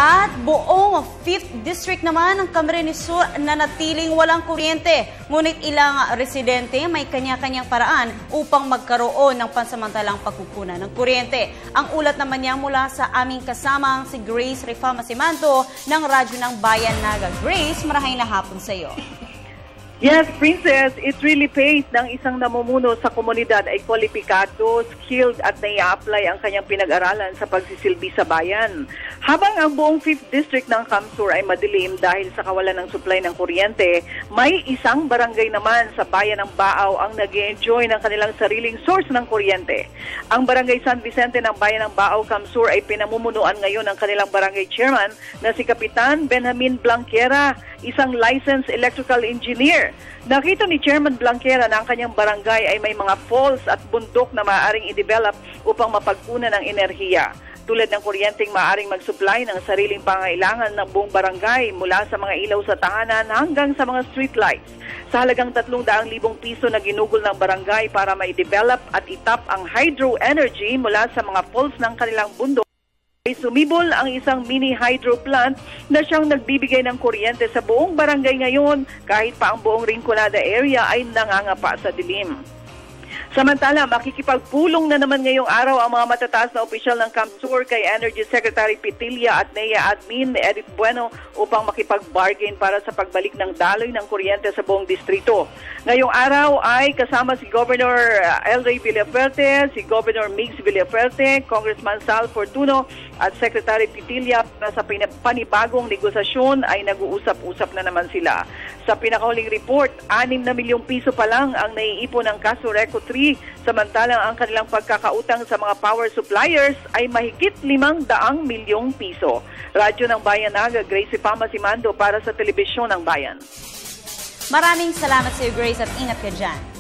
At buong 5th District naman ng Camarines Sur na natiling walang kuryente. Ngunit ilang residente may kanya-kanyang paraan upang magkaroon ng pansamantalang pagkukunan ng kuryente. Ang ulat naman niya mula sa aming kasamang si Grace Rifama Simanto ng Radyo ng Bayan Naga. Grace, marahang na hapon sa iyo. Yes, Princess, it really pays ng isang namumuno sa komunidad ay kwalipikado, skilled at nai-apply ang kanyang pinag-aralan sa pagsisilbi sa bayan. Habang ang buong 5th District ng Camsur ay madilim dahil sa kawalan ng supply ng kuryente, may isang barangay naman sa bayan ng Baaw ang nag-enjoy ng kanilang sariling source ng kuryente. Ang barangay San Vicente ng bayan ng Baaw, Camsur ay pinamumunuan ngayon ng kanilang barangay chairman na si Kapitan Benjamin Blanquera, isang licensed electrical engineer. Nakita ni Chairman Blanquera na ang kanyang barangay ay may mga falls at bundok na maaaring i-develop upang mapagkunan ng enerhiya. Tulad ng kuryenteng maaaring mag-supply ng sariling pangailangan ng buong barangay mula sa mga ilaw sa tahanan hanggang sa mga street lights. Sa halagang 300,000 piso na ginugol ng barangay para ma-develop at itap ang hydro energy mula sa mga falls ng kanilang bundok, ay sumibol ang isang mini hydro plant na siyang nagbibigay ng kuryente sa buong barangay ngayon kahit pa ang buong Rinconada area ay nangangapa sa dilim. Samantala, makikipagpulong na naman ngayong araw ang mga matataas na opisyal ng Camsur kay Energy Secretary Pitilla at NEA Admin Edith Bueno upang makipag-bargain para sa pagbalik ng daloy ng kuryente sa buong distrito. Ngayong araw ay kasama si Governor El Rey Villaferte, si Governor Migs Villaferte, Congressman Sal Fortuno at Secretary Pitilla para sa panibagong negosasyon ay nag-uusap-usap na naman sila. Sa pinakahuling report, 6 na milyong piso pa lang ang naiipon ng Casureco 3, samantalang ang kanilang pagkakautang sa mga power suppliers ay mahigit 500 milyong piso. Radyo ng Bayan Naga, Grace Rifama Simanto para sa Telebisyon ng Bayan. Maraming salamat sa iyo, Grace, at ingat ka dyan.